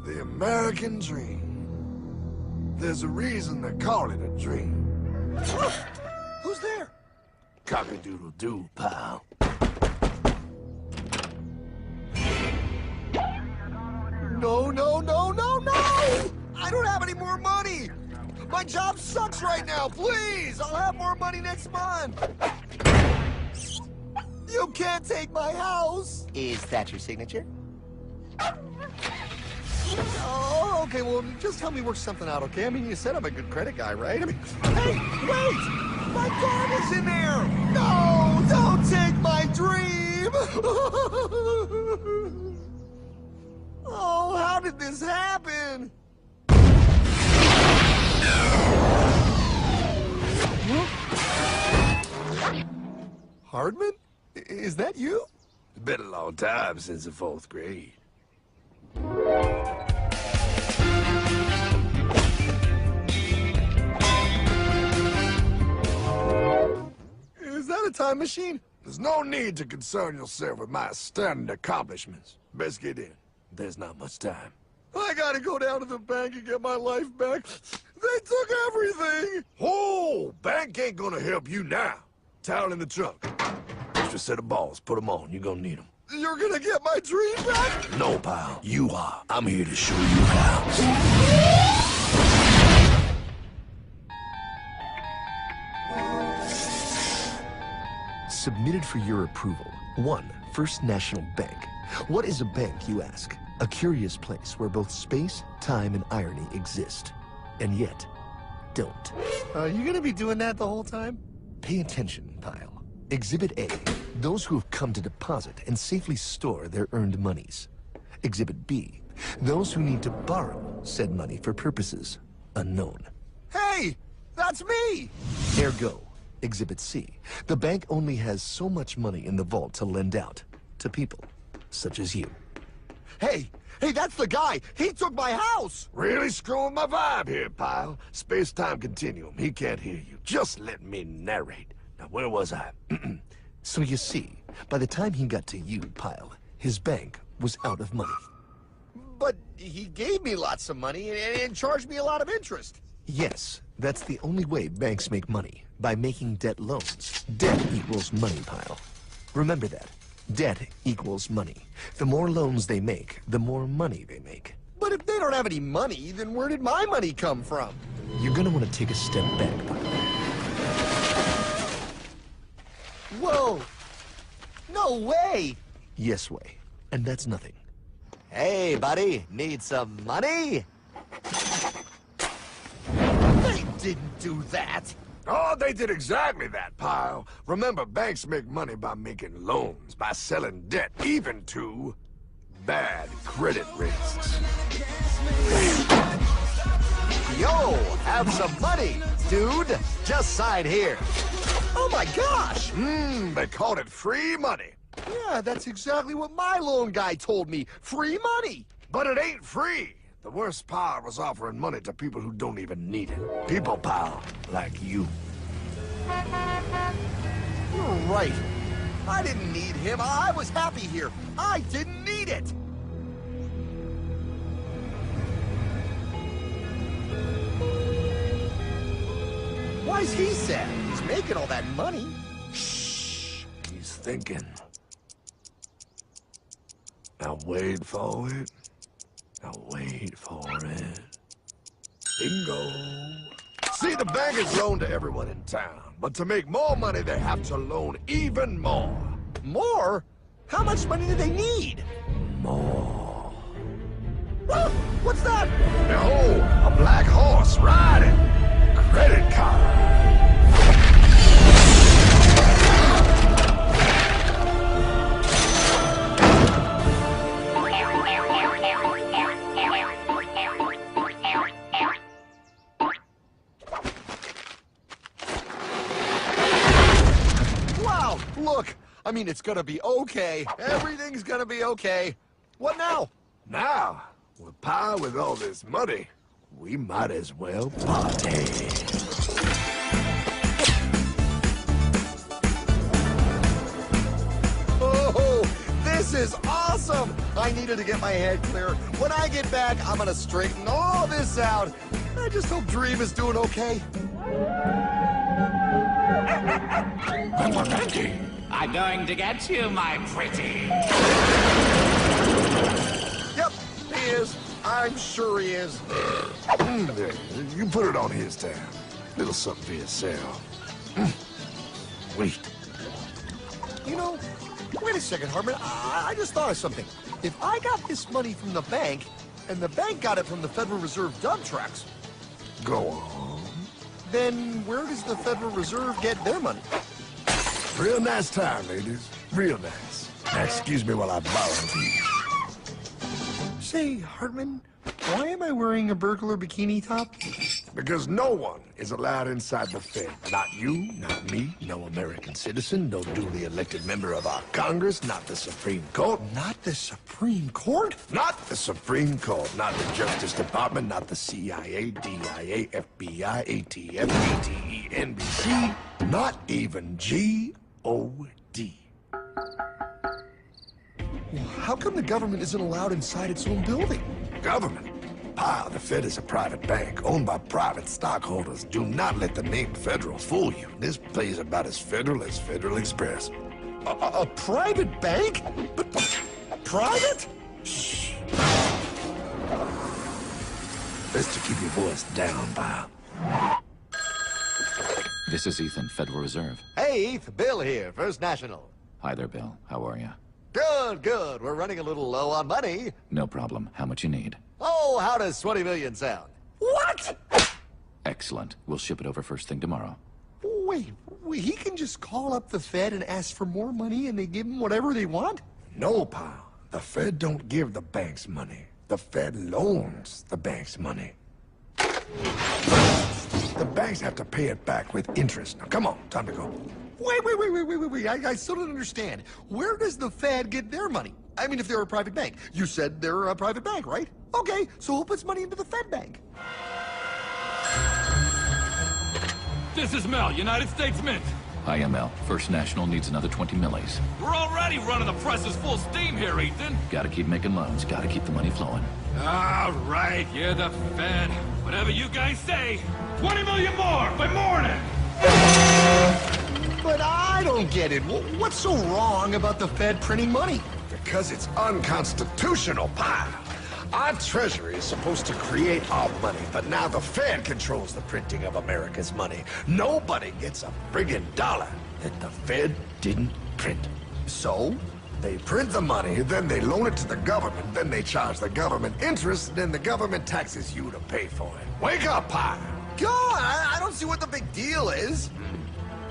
The American dream. There's a reason they call it a dream. Who's there? Cock-a-doodle-doo, pal. No, no, no, no, no! I don't have any more money! My job sucks right now, please! I'll have more money next month! You can't take my house! Is that your signature? Oh, okay, well, just help me work something out, okay? I mean, you said I'm a good credit guy, right? I mean, hey, wait! My dog is in there! No, don't take my dream! Oh, how did this happen? Hardman? Is that you? It's been a long time since the 4th grade. Is that a time machine? There's no need to concern yourself with my astounding accomplishments. Best get in. There's not much time. I gotta go down to the bank and get my life back. They took everything! Oh, bank ain't gonna help you now. Towel in the trunk. Extra set of balls. Put them on. You're gonna need them. You're gonna get my dream back? No, pal. You are. I'm here to show you how. Submitted for your approval. 1. First National Bank. What is a bank, you ask? A curious place where both space, time, and irony exist. And yet, don't. You gonna be doing that the whole time? Pay attention, pile. Exhibit A. Those who have come to deposit and safely store their earned monies. Exhibit B. Those who need to borrow said money for purposes unknown. Hey! That's me! Ergo, Exhibit C. The bank only has so much money in the vault to lend out to people such as you. Hey! Hey, that's the guy! He took my house! Really screwing my vibe here, pal. Space-time continuum. He can't hear you. Just let me narrate. Now, where was I? So you see, by the time he got to you, Pile, his bank was out of money. But he gave me lots of money and charged me a lot of interest. Yes, that's the only way banks make money, by making debt loans. Debt equals money, Pile. Remember that. Debt equals money. The more loans they make, the more money they make. But if they don't have any money, then where did my money come from? You're gonna want to take a step back, Pile. Whoa! No way! Yes way. And that's nothing. Hey, buddy, need some money? They didn't do that! Oh, they did exactly that, pal. Remember, banks make money by making loans, by selling debt, even to bad credit risks. Yo, have some money, dude. Just sign here. Oh my gosh! They called it free money. Yeah, that's exactly what my loan guy told me. Free money! But it ain't free. The worst part was offering money to people who don't even need it. People, pal, like you. You're right. I didn't need him. I was happy here. I didn't need it. Why's he sad? He's making all that money. Shh. He's thinking. Now wait for it. Now wait for it. Bingo. See, the bankers loan to everyone in town. But to make more money, they have to loan even more. More? How much money do they need? More. Ah, what's that? Behold, a black horse riding. Credit card. Wow, look. I mean, it's gonna be okay. Everything's gonna be okay. What now? Now, Well, Pa, with all this money, we might as well party. Oh, this is awesome! I needed to get my head clear. When I get back, I'm gonna straighten all this out. I just hope Dream is doing okay. I'm going to get you, my pretty. Yep, he is. I'm sure he is. There, you put it on his tab. Little something for yourself. Wait. You know, wait a second, Hartman. I just thought of something. If I got this money from the bank, and the bank got it from the Federal Reserve dump trucks, Go on. then where does the Federal Reserve get their money? Real nice time, ladies. Real nice. Now, excuse me while I borrow these. Say, Hartman, why am I wearing a burglar bikini top? Because no one is allowed inside the Fed. Not you, not me, no American citizen, no duly elected member of our Congress, not the Supreme Court. Not the Supreme Court? Not the Supreme Court, not the Justice Department, not the CIA, DIA, FBI, ATF, ATE, NBC, not even G.O.D. How come the government isn't allowed inside its own building? Government? Pa, the Fed is a private bank owned by private stockholders. Do not let the name Federal fool you. This place is about as federal as Federal Express. A private bank? But private? Shh. Best to keep your voice down, Pa. This is Ethan, Federal Reserve. Hey, Eth, Bill here, First National. Hi there, Bill. How are you? Good, good. We're running a little low on money. No problem. How much you need? Oh, how does 20 million sound? What? Excellent. We'll ship it over first thing tomorrow. Wait, he can just call up the Fed and ask for more money and they give him whatever they want? No, Pa. The Fed don't give the banks money. The Fed loans the banks money. The banks have to pay it back with interest. Now, come on, time to go. Wait. I still don't understand. Where does the Fed get their money? I mean, if they're a private bank. You said they're a private bank, right? Okay, so who puts money into the Fed bank? This is Mel, United States Mint. Hi, ML. First National needs another 20 millis. We're already running the presses full steam here, Ethan. Gotta keep making loans. Gotta keep the money flowing. All right, you're the Fed. Whatever you guys say. 20 million more by morning. But I don't get it. What's so wrong about the Fed printing money? Because it's unconstitutional, Pa. Our Treasury is supposed to create our money, but now the Fed controls the printing of America's money. Nobody gets a friggin' dollar that the Fed didn't print. So? They print the money, then they loan it to the government, then they charge the government interest, then the government taxes you to pay for it. Wake up, Pa! God, I don't see what the big deal is.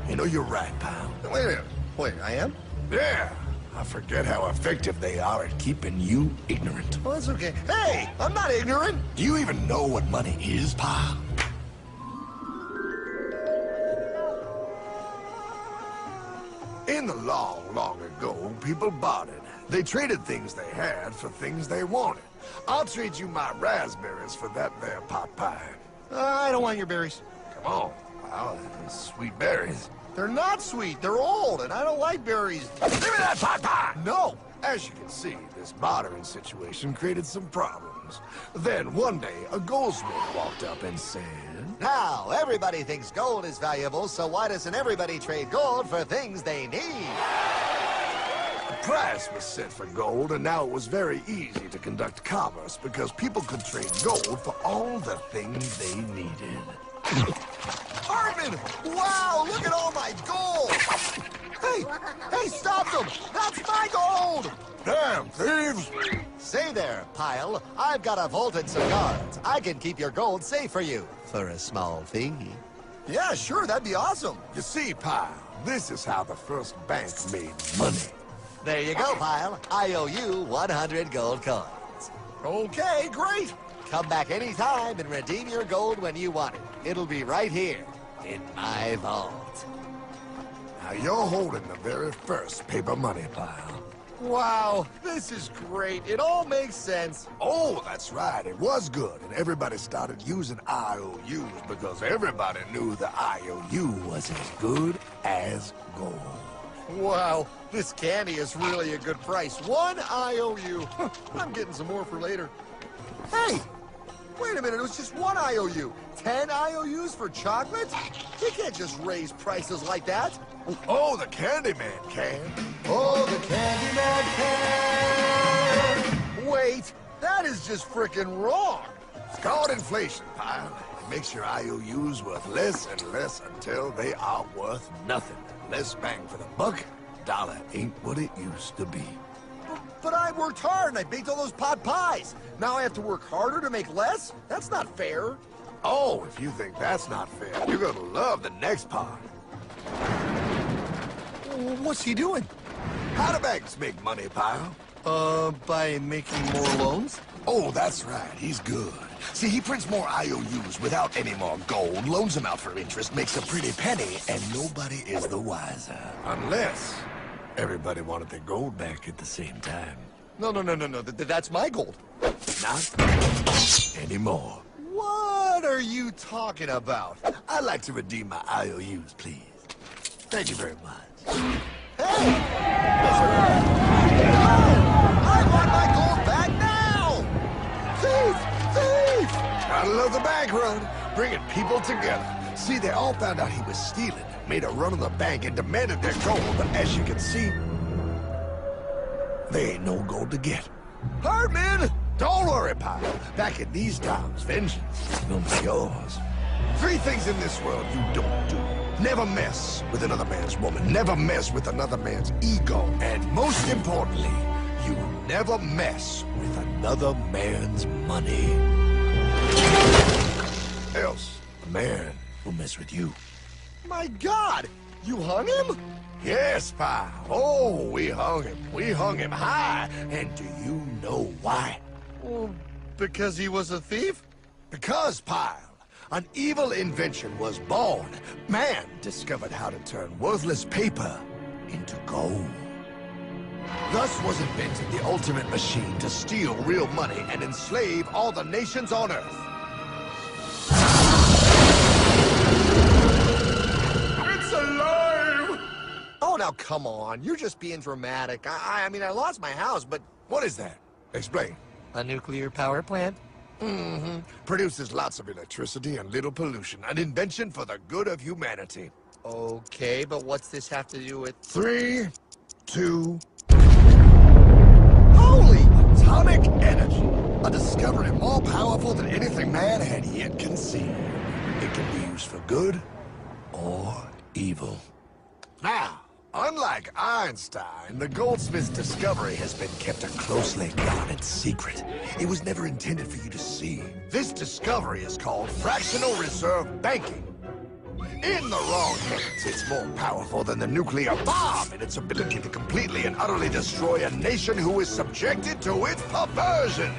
You know, you're right, pal. Wait a minute. Wait, I am? Yeah. I forget how effective they are at keeping you ignorant. Well, that's okay. Hey, I'm not ignorant. Do you even know what money is, Pa? In the long, long ago, people bartered. They traded things they had for things they wanted. I'll trade you my raspberries for that there pot pie. I don't want your berries. Come on, pal. Sweet berries. They're not sweet. They're old, and I don't like berries. Give me that pot pie! No. As you can see, this bartering situation created some problems. Then, one day, a goldsmith walked up and said... Now, everybody thinks gold is valuable, so why doesn't everybody trade gold for things they need? A price was set for gold, and now it was very easy to conduct commerce because people could trade gold for all the things they needed. Hartman! Wow, look at all my gold! Hey, stop them! That's my gold! Damn thieves! Say there, Pile. I've got a vault and some guards. I can keep your gold safe for you for a small fee. Yeah, sure, that'd be awesome. You see, pal, this is how the first bank made money. There you go, Pile. I owe you 100 gold coins. Okay, great. Come back anytime and redeem your gold when you want it. It'll be right here in my vault. Now, you're holding the very first paper money, pal. Wow, this is great. It all makes sense. Oh, that's right. It was good. And everybody started using IOUs because everybody knew the IOU was as good as gold. Wow, this candy is really a good price. 1 IOU. I'm getting some more for later. Hey, wait a minute. It was just 1 IOU. 10 IOUs for chocolate? You can't just raise prices like that. Oh, the Candyman can. Oh, the Candyman can. Wait, that is just frickin' wrong. It's called inflation, pal. It makes your IOUs worth less and less until they are worth nothing. Less bang for the buck. Dollar ain't what it used to be. But I worked hard and I baked all those pot pies. Now I have to work harder to make less? That's not fair. Oh, if you think that's not fair, you're gonna love the next part. What's he doing? How do banks make money, pal? By making more loans? Oh, that's right. He's good. See, he prints more IOUs without any more gold, loans them out for interest, makes a pretty penny, and nobody is the wiser. Unless everybody wanted their gold back at the same time. No. That's my gold. Not anymore. What are you talking about? I'd like to redeem my IOUs, please. Thank you very much. Hey! I want my gold back now! Thief! Gotta love the bank run, bringing people together. See, they all found out he was stealing, made a run on the bank, and demanded their gold, but as you can see, there ain't no gold to get. Hardman! Don't worry, pal. Back in these times, vengeance will be yours. 3 things in this world you don't do. Never mess with another man's woman. Never mess with another man's ego. And most importantly, you never mess with another man's money. Else, a man will mess with you. My God! You hung him? Yes, pal. Oh, we hung him. We hung him high. And do you know why? Well, because he was a thief? Because, pal, an evil invention was born. Man discovered how to turn worthless paper into gold. Thus was invented the ultimate machine to steal real money and enslave all the nations on Earth. It's alive! Oh, now come on. You're just being dramatic. I mean, I lost my house, but... What is that? Explain. A nuclear power plant? Mm-hmm. Produces lots of electricity and little pollution. An invention for the good of humanity. Okay, but what's this have to do with... 3, 2... Holy! Atomic energy. A discovery more powerful than anything man had yet conceived. It can be used for good or evil. Now, unlike Einstein, the goldsmith's discovery has been kept a closely guarded secret. It was never intended for you to see. This discovery is called fractional reserve banking. In the wrong hands, it's more powerful than the nuclear bomb in its ability to completely and utterly destroy a nation who is subjected to its perversion.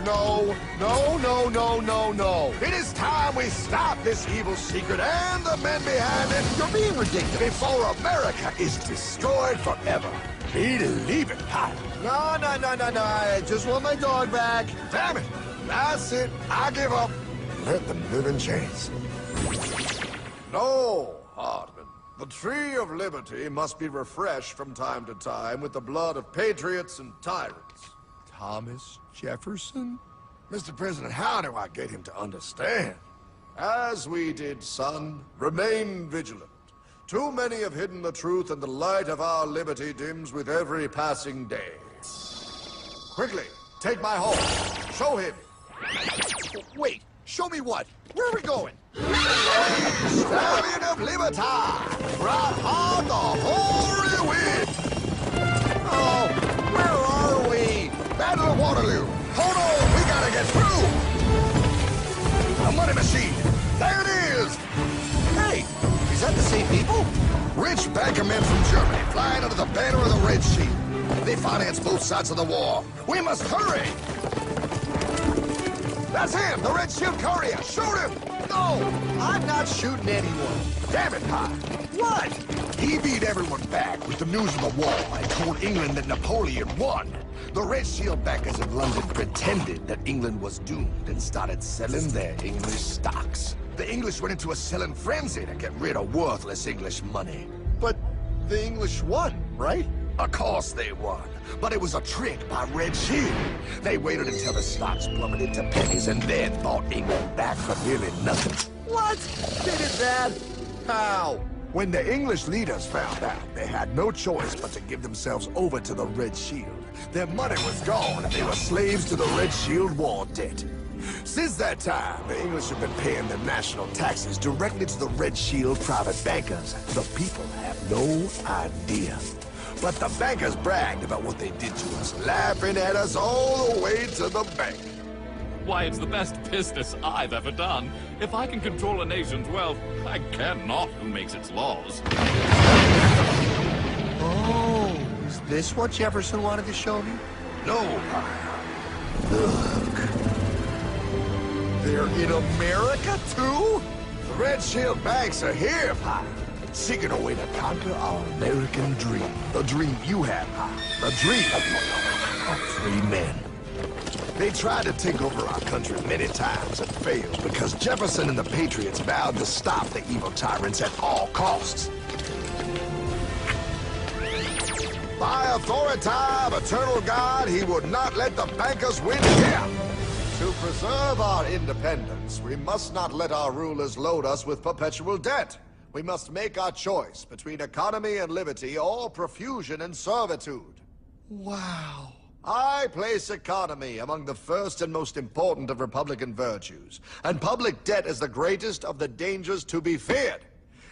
No. It is time we stop this evil secret and the men behind it. You're being ridiculous. Before America is destroyed forever. Believe it, pal. No. I just want my dog back. Damn it. That's it. I give up. Let them live in chains. No, Hardman. The tree of liberty must be refreshed from time to time with the blood of patriots and tyrants. Thomas Jefferson? Mr. President, how do I get him to understand? As we did, son, remain vigilant. Too many have hidden the truth, and the light of our liberty dims with every passing day. Quickly, take my horse. Show him. Wait, show me what? Where are we going? Stallion of Liberty! Brought on the hoary wind! Oh, where are we? Battle of Waterloo! Hold on, we gotta get through! A money machine! There it is! Hey, is that the same people? Rich banker men from Germany flying under the banner of the Red Sheet. They finance both sides of the war. We must hurry! That's him, the Red Shield courier! Shoot him! No, I'm not shooting anyone. Damn it, Pop! What? He beat everyone back with the news of the war and told England that Napoleon won. The Red Shield bankers in London pretended that England was doomed and started selling their English stocks. The English went into a selling frenzy to get rid of worthless English money. But the English won, right? Of course they won, but it was a trick by Red Shield. They waited until the stocks plummeted to pennies and then bought England back for nearly nothing. What? They did that? How? When the English leaders found out, they had no choice but to give themselves over to the Red Shield. Their money was gone and they were slaves to the Red Shield war debt. Since that time, the English have been paying their national taxes directly to the Red Shield private bankers. The people have no idea. But the bankers bragged about what they did to us, laughing at us all the way to the bank. Why, it's the best business I've ever done. If I can control a nation's wealth, I care not who makes its laws. Oh, is this what Jefferson wanted to show me? No, look. They're in America, too? The Red Shield banks are here, Pie. Seeking a way to conquer our American dream. The dream you have, Pie. The dream of free men. They tried to take over our country many times and failed because Jefferson and the Patriots vowed to stop the evil tyrants at all costs. By authority of eternal God, he would not let the bankers win here. To preserve our independence, we must not let our rulers load us with perpetual debt. We must make our choice between economy and liberty or profusion and servitude. Wow. I place economy among the first and most important of Republican virtues, and public debt is the greatest of the dangers to be feared.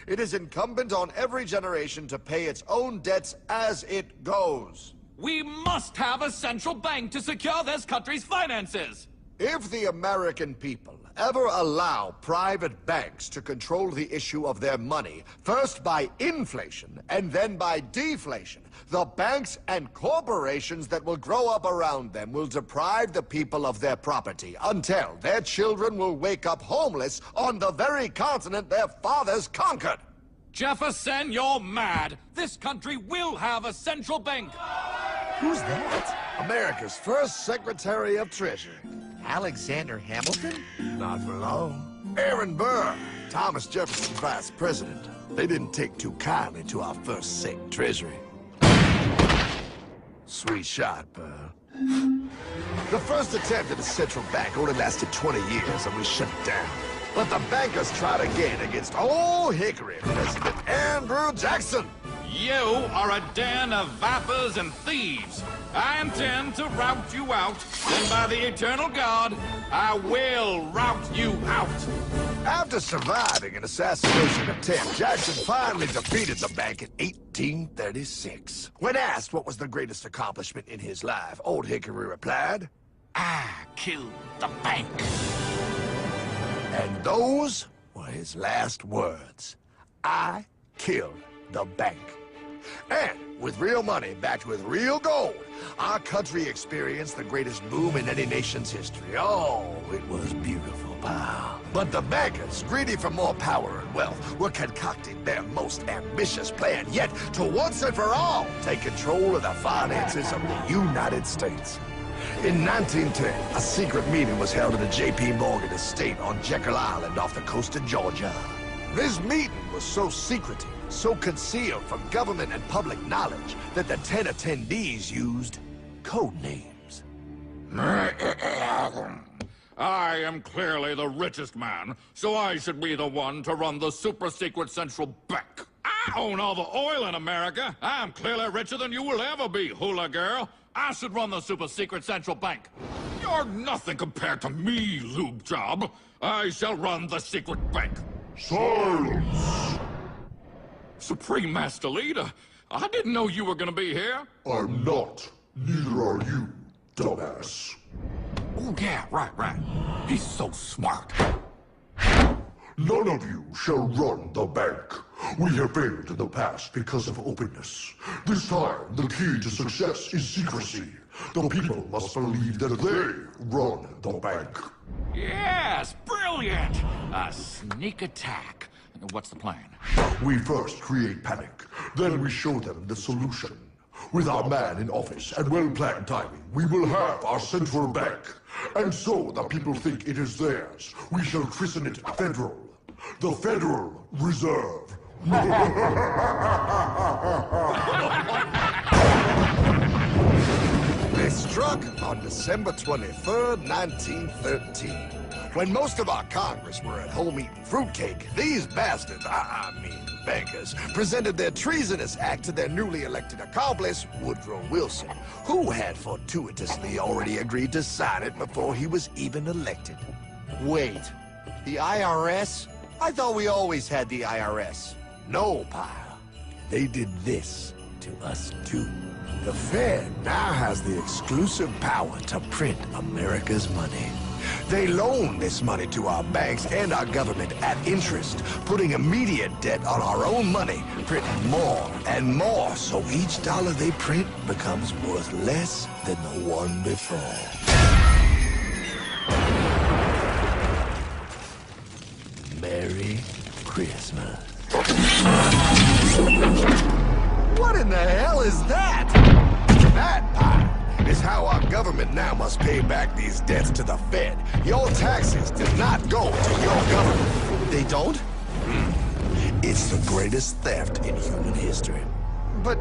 It is incumbent on every generation to pay its own debts as it goes. We must have a central bank to secure this country's finances. If the American people ever allow private banks to control the issue of their money, first by inflation and then by deflation, the banks and corporations that will grow up around them will deprive the people of their property until their children will wake up homeless on the very continent their fathers conquered. Jefferson, you're mad. This country will have a central bank. Who's that? America's first Secretary of Treasury. Alexander Hamilton? Not for long. Aaron Burr, Thomas Jefferson's vice president. They didn't take too kindly to our first Sec Treasury. Sweet shot, Burr. The first attempt at a central bank only lasted 20 years and we shut it down. But the bankers tried again against Old Hickory President Andrew Jackson. You are a den of vipers and thieves. I intend to rout you out, and by the eternal God, I will rout you out. After surviving an assassination attempt, Jackson finally defeated the bank in 1836. When asked what was the greatest accomplishment in his life, Old Hickory replied, I killed the bank. and those were his last words. I killed the bank. And with real money backed with real gold, our country experienced the greatest boom in any nation's history. Oh, it was beautiful, pal. But the bankers, greedy for more power and wealth, were concocting their most ambitious plan yet to once and for all take control of the finances of the United States. In 1910, a secret meeting was held at the J.P. Morgan estate on Jekyll Island off the coast of Georgia. This meeting was so secretive, so concealed from government and public knowledge that the 10 attendees used code names. I am clearly the richest man, so I should be the one to run the super-secret central bank. I own all the oil in America. I'm clearly richer than you will ever be, hula girl. I should run the super-secret central bank. You're nothing compared to me, lube job. I shall run the secret bank. Silence! Supreme Master Leader, I didn't know you were gonna be here. I'm not. Neither are you, dumbass. Oh, yeah, right. He's so smart. None of you shall run the bank. We have failed in the past because of openness. This time, the key to success is secrecy. The people must believe that they run the bank. Yes, brilliant! A sneak attack. What's the plan? We first create panic, then we show them the solution. With our man in office and well-planned timing, we will have our central bank. And so the people think it is theirs. We shall christen it Federal. The Federal Reserve. They struck on December 23rd, 1913. When most of our Congress were at home eating fruitcake, these bastards, I mean bankers, presented their treasonous act to their newly elected accomplice, Woodrow Wilson, who had fortuitously already agreed to sign it before he was even elected. Wait, the IRS? I thought we always had the IRS. No, pal. They did this to us too. The Fed now has the exclusive power to print America's money. They loan this money to our banks and our government at interest, putting immediate debt on our own money, printing more and more, so each dollar they print becomes worth less than the one before. Merry Christmas. What in the hell is that? That, pal, is how our government now must pay back these debts to the Fed. Your taxes do not go to your government. They don't? It's the greatest theft in human history. But,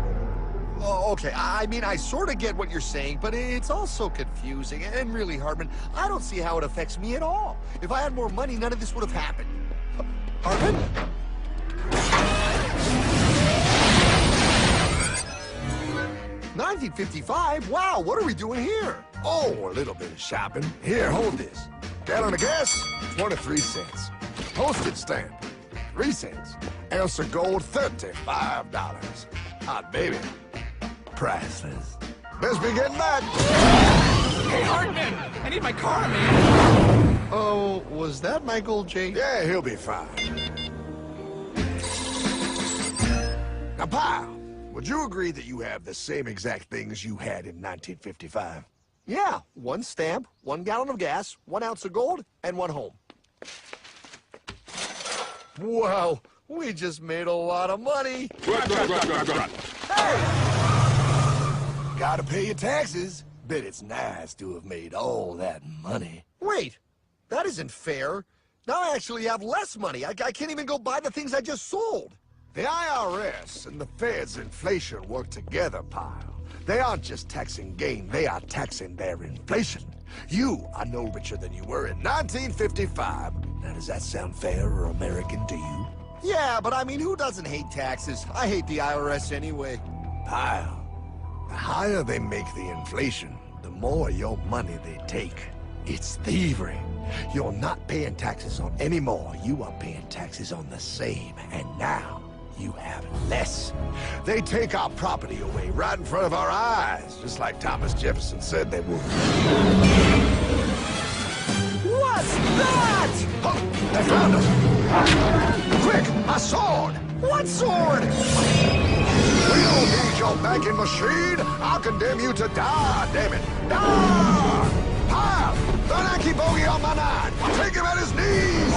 oh, okay, I mean, I sort of get what you're saying, but it's also confusing. And really, Hartman, I don't see how it affects me at all. If I had more money, none of this would have happened. Hartman? 1955? Wow, what are we doing here? Oh, a little bit of shopping. Here, hold this. Gallon of gas, 23 cents. Postage stamp, 3 cents. Ounce of gold, $35. Hot baby. Priceless. Best be getting back. Hey, Hartman! I need my car, man! Oh, was that my gold, Jay? Yeah, he'll be fine. Now, pal, would you agree that you have the same exact things you had in 1955? Yeah, 1 stamp, 1 gallon of gas, 1 ounce of gold, and 1 home. Wow, we just made a lot of money. Hey! Gotta pay your taxes. Bet it's nice to have made all that money. Wait, that isn't fair. Now I actually have less money. I can't even go buy the things I just sold. The IRS and the Fed's inflation work together, pal. They aren't just taxing gain, they are taxing their inflation. You are no richer than you were in 1955. Now, does that sound fair or American to you? Yeah, but I mean, who doesn't hate taxes? I hate the IRS anyway. Pal, the higher they make the inflation, the more your money they take. It's thievery. You're not paying taxes on any more. You are paying taxes on the same. And now, you have less. They take our property away right in front of our eyes, just like Thomas Jefferson said they would. What's that? Oh, they found us! Quick, a sword! What sword? We don't need your banking machine! I'll condemn you to die, damn it! Die! Pile! The Yankee bogey on my 9! Take him at his knees!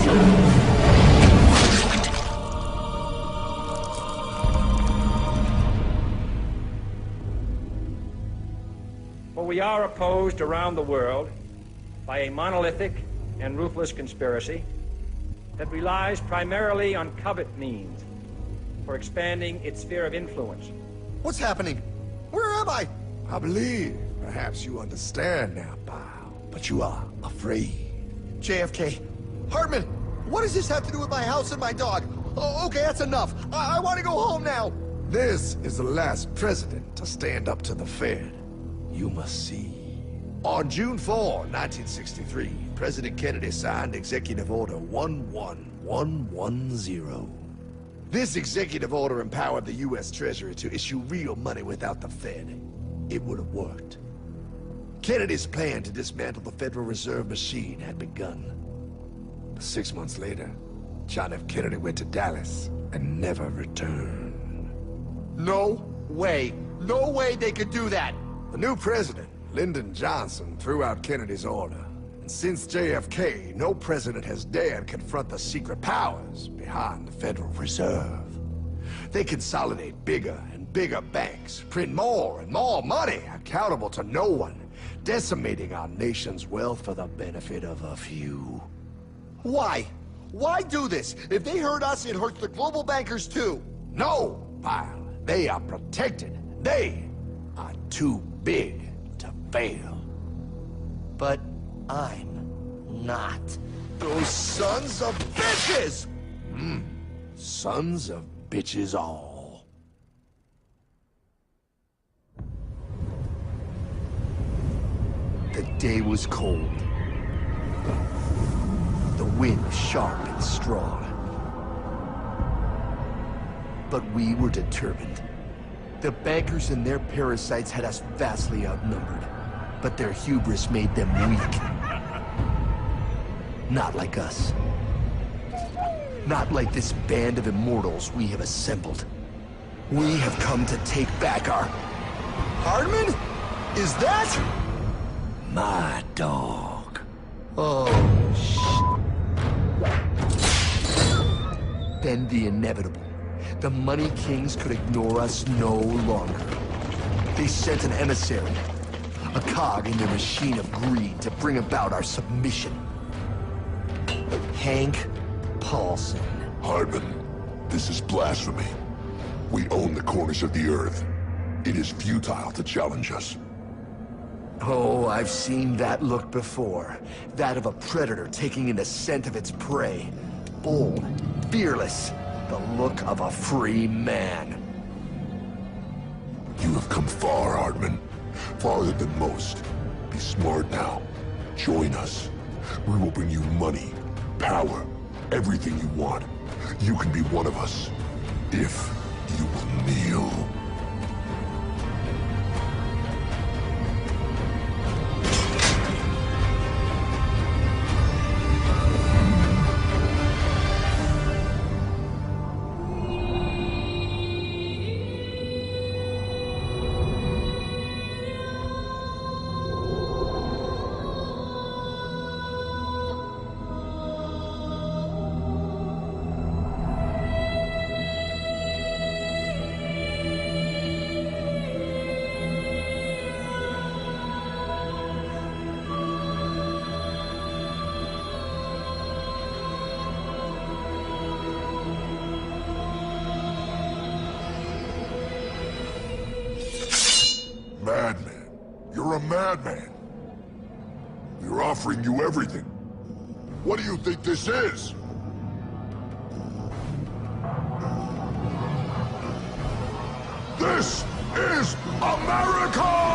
For we are opposed around the world by a monolithic and ruthless conspiracy that relies primarily on covert means for expanding its sphere of influence. What's happening? Where am I? I believe perhaps you understand now, pal, but you are afraid. JFK. Hartman, what does this have to do with my house and my dog? Oh, okay, that's enough. I want to go home now. This is the last president to stand up to the Fed. You must see. On June 4, 1963, President Kennedy signed Executive Order 11110. This executive order empowered the U.S. Treasury to issue real money without the Fed. It would have worked. Kennedy's plan to dismantle the Federal Reserve machine had begun. 6 months later, John F. Kennedy went to Dallas and never returned. No way. No way they could do that. The new president, Lyndon Johnson, threw out Kennedy's order. And since JFK, no president has dared confront the secret powers behind the Federal Reserve. They consolidate bigger and bigger banks, print more and more money, accountable to no one, decimating our nation's wealth for the benefit of a few. Why? Why do this? If they hurt us, it hurts the global bankers too. No, Pyle. They are protected. They are too big to fail. But I'm not. Those sons of bitches! Sons of bitches all. The day was cold. The wind sharp and strong. But we were determined. The bankers and their parasites had us vastly outnumbered, but their hubris made them weak. Not like us. Not like this band of immortals we have assembled. We have come to take back our... Hardman? Is that? My dog. Oh, Then the inevitable. The Money Kings could ignore us no longer. They sent an emissary, a cog in their machine of greed to bring about our submission. Hank Paulson. Hardman, this is blasphemy. We own the corners of the earth. It is futile to challenge us. Oh, I've seen that look before. That of a predator taking in the scent of its prey. Bold, fearless, the look of a free man. You have come far, Hardman. Farther than most. Be smart now. Join us. We will bring you money, power, everything you want. You can be one of us, if you will kneel. Madman. You're a madman. We're offering you everything. What do you think this is? This is America!